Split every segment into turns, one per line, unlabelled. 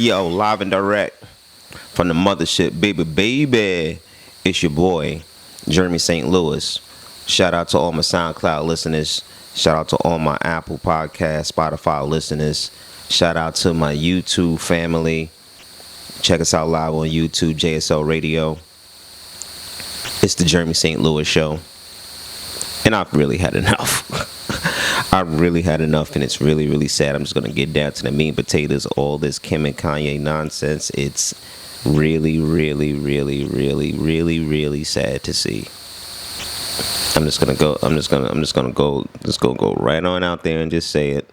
Yo, live and direct from the mothership, baby. It's your boy, Jermy St. Louis. Shout out to all my SoundCloud listeners. Shout out to all my Apple Podcast, Spotify listeners. Shout out to my YouTube family. Check us out live on YouTube, JSL Radio. It's the Jermy St. Louis show. And I've really had enough. I really had enough, and it's really, really sad. I'm just going to get down to the meat and potatoes, all this Kim and Kanye nonsense. It's really, really, really, really, really, really sad to see. I'm just gonna go right on out there and just say it.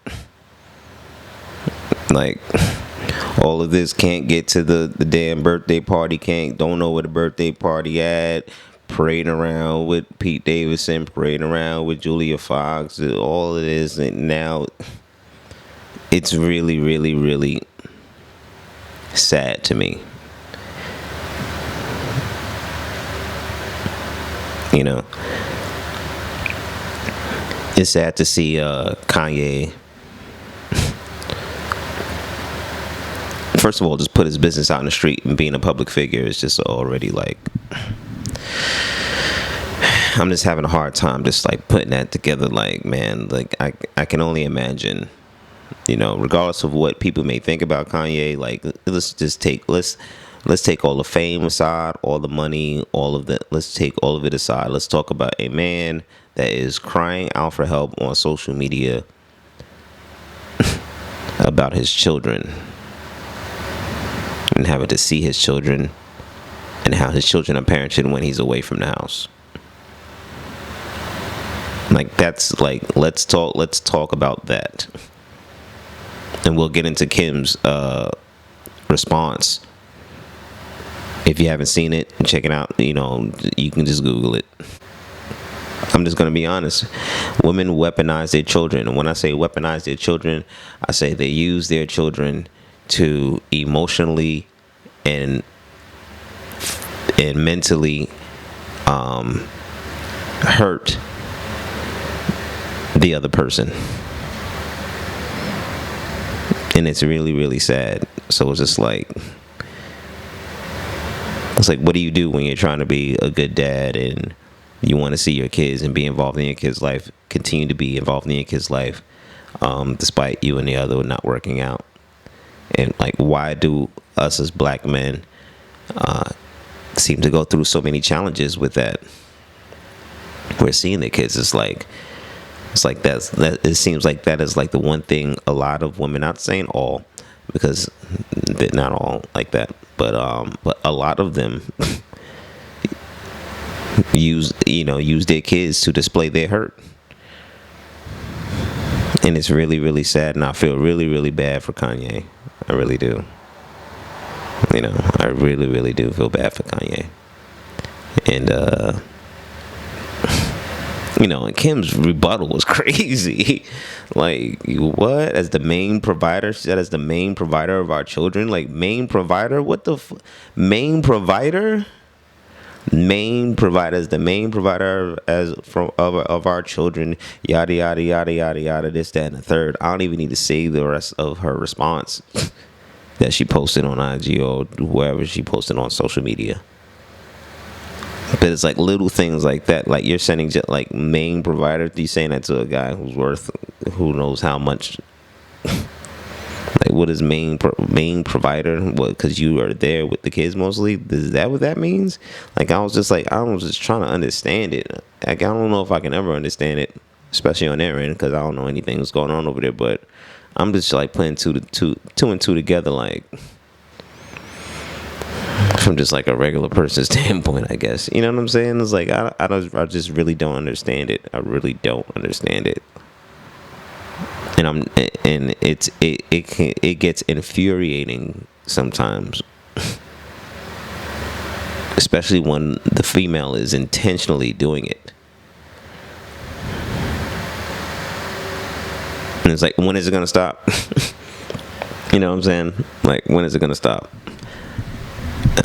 Like, all of this can't get to the damn birthday party. Don't know where the birthday party at. Parading around with Pete Davidson, parading around with Julia Fox, all of this, and now it's really, really, really sad to me. You know, it's sad to see Kanye, first of all, just put his business out in the street, and being a public figure is just already like, I'm just having a hard time just like putting that together. Like, man, like I can only imagine, you know, regardless of what people may think about Kanye, like let's take all the fame aside, all the money, all of that. Let's take all of it aside. Let's talk about a man that is crying out for help on social media about his children and having to see his children and how his children are parented when he's away from the house. Like, that's like, let's talk about that. And we'll get into Kim's response. If you haven't seen it, check it out. You know, you can just Google it. I'm just going to be honest. Women weaponize their children. And when I say weaponize their children, I say they use their children to emotionally and mentally hurt the other person. And it's really, really sad. So it's just like, what do you do when you're trying to be a good dad and you want to see your kids and be involved in your kids' life, continue to be involved in your kids' life, despite you and the other not working out? And like, why do us as black men seem to go through so many challenges with that? We're seeing the kids. It's like that. It seems like that is like the one thing a lot of women, not saying all, because they're not all like that, but a lot of them use their kids to display their hurt. And it's really, really sad, and I feel really, really bad for Kanye. I really do. You know, I really, really do feel bad for Kanye. And you know, and Kim's rebuttal was crazy. Like, what? As the main provider? She said, as the main provider of our children? Like, main provider? What the main provider? Main provider, as the main provider of our children, yada, yada, yada, yada, yada, this, that, and the third. I don't even need to say the rest of her response that she posted on IG or wherever she posted on social media. But it's like little things like that. Like, you're sending just like main provider. You saying that to a guy who's worth who knows how much. Like, what is main provider? What? Because you are there with the kids mostly. Is that what that means? Like, I was just trying to understand it. Like, I don't know if I can ever understand it, especially on their end, because I don't know anything that's going on over there. But I'm just like putting two and two together, like, from just like a regular person's standpoint, I guess. You know what I'm saying? It's like, I just really don't understand it. I really don't understand it. And it gets infuriating sometimes, especially when the female is intentionally doing it. And it's like, when is it gonna stop? You know what I'm saying? Like, when is it gonna stop?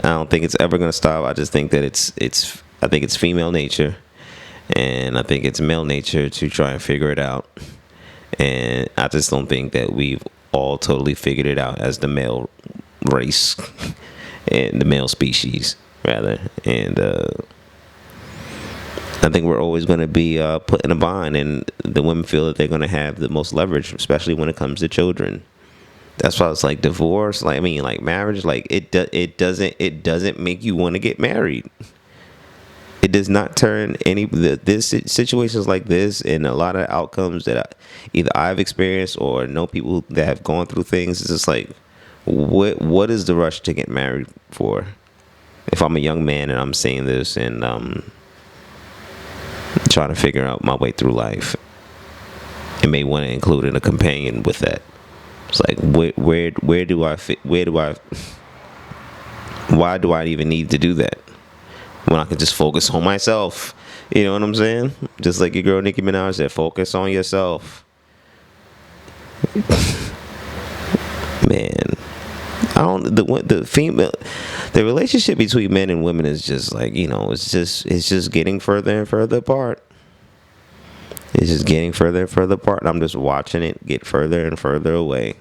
I don't think it's ever gonna stop. I just think that I think it's female nature, and I think it's male nature to try and figure it out. And I just don't think that we've all totally figured it out as the male race and the male species rather, and I think we're always going to be put in a bind, and the women feel that they're going to have the most leverage, especially when it comes to children. That's why it's like divorce, like I mean, like marriage, like it doesn't make you want to get married. It does not turn this situations like this, and a lot of outcomes that either I've experienced or know people that have gone through things. It's just like, what is the rush to get married for? If I'm a young man and I'm saying this and trying to figure out my way through life, and may want to include in a companion with that. It's like, where do I fit? Why do I even need to do that when I can just focus on myself? You know what I'm saying? Just like your girl Nicki Minaj said, focus on yourself. Man, I don't. The relationship between men and women is just like, it's just getting further and further apart. It's just getting further and further apart. And I'm just watching it get further and further away.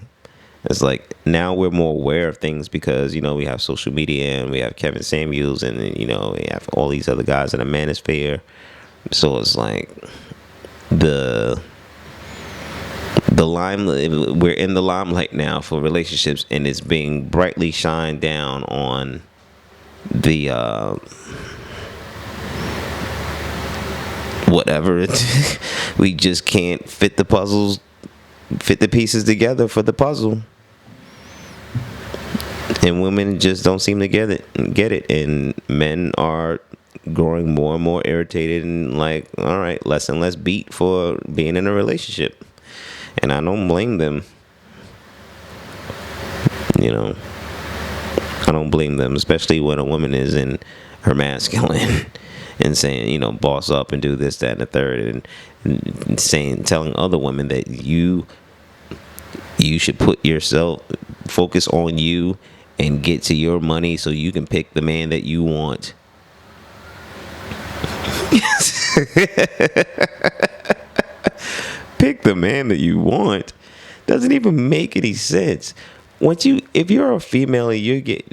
It's like now we're more aware of things because, we have social media and we have Kevin Samuels and, we have all these other guys in the manosphere. So it's like we're in the limelight now for relationships, and it's being brightly shined down on the whatever we just can't fit the pieces together for the puzzle, and women just don't seem to get it, and men are growing more and more irritated and like, all right, less and less beat for being in a relationship, and I don't blame them. I don't blame them, especially when a woman is in her masculine and saying, boss up and do this, that, and the third, and telling other women that you should focus on you and get to your money so you can pick the man that you want. Pick the man that you want doesn't even make any sense. If you're a female and you get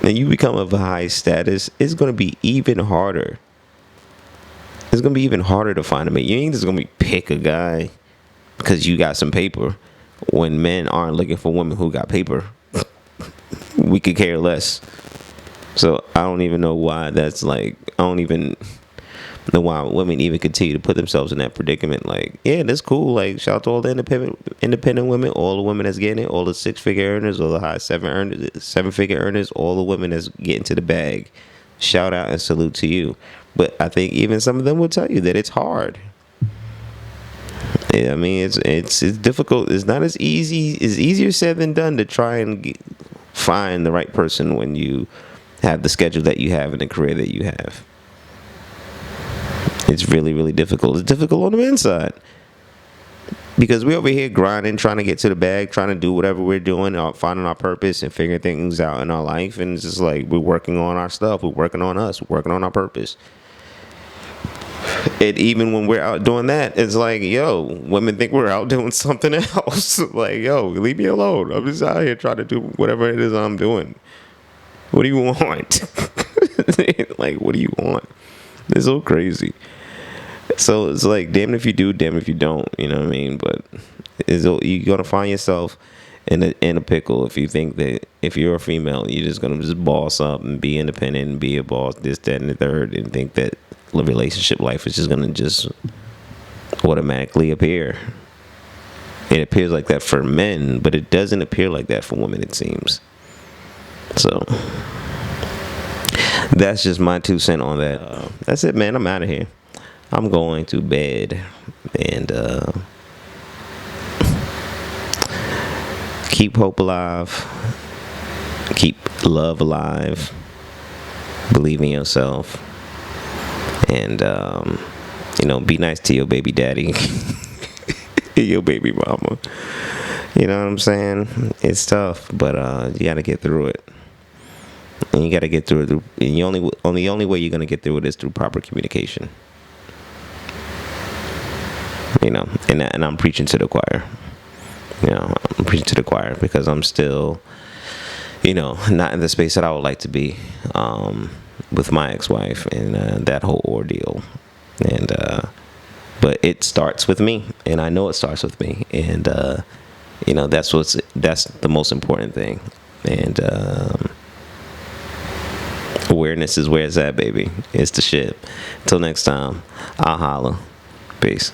and you become of a high status, it's going to be even harder. It's going to be even harder to find a man. You ain't just going to pick a guy because you got some paper, when men aren't looking for women who got paper. We could care less. So I don't even know why that's like, I don't even know why women even continue to put themselves in that predicament. Like, yeah, that's cool. Like, shout out to all the independent women, all the women that's getting it, all the 6-figure earners, all the high 7-figure earners, all the women that's getting to the bag. Shout out and salute to you. But I think even some of them will tell you that it's hard. I mean, it's difficult. It's not as easy. It's easier said than done to try and find the right person when you have the schedule that you have and the career that you have. It's really, really difficult. It's difficult on the men's side because we're over here grinding, trying to get to the bag, trying to do whatever we're doing, finding our purpose and figuring things out in our life. And it's just like we're working on our stuff. We're working on us. We're working on our purpose. And even when we're out doing that, it's like, yo, women think we're out doing something else. Like, yo, leave me alone. I'm just out here trying to do whatever it is I'm doing. What do you want? Like, what do you want? It's so crazy. So it's like, damn if you do, damn if you don't. You know what I mean? But you're gonna find yourself in a pickle if you think that if you're a female, you're just gonna just boss up and be independent and be a boss, this, that, and the third, and think that the relationship life is just gonna just automatically appear. It appears like that for men, but it doesn't appear like that for women, it seems. So that's just my 2 cents on that. That's it, man. I'm out of here. I'm going to bed and keep hope alive, keep love alive, believe in yourself, and be nice to your baby daddy, your baby mama. You know what I'm saying? It's tough, but you got to get through it. And you got to get through it. And the only way you're going to get through it is through proper communication. And I'm preaching to the choir. You know, I'm preaching to the choir because I'm still, you know, not in the space that I would like to be with my ex-wife and that whole ordeal. And but it starts with me, and I know it starts with me, and you know, that's the most important thing. And awareness is where it's at, baby. It's the shit. Until next time, I'll holla. Peace.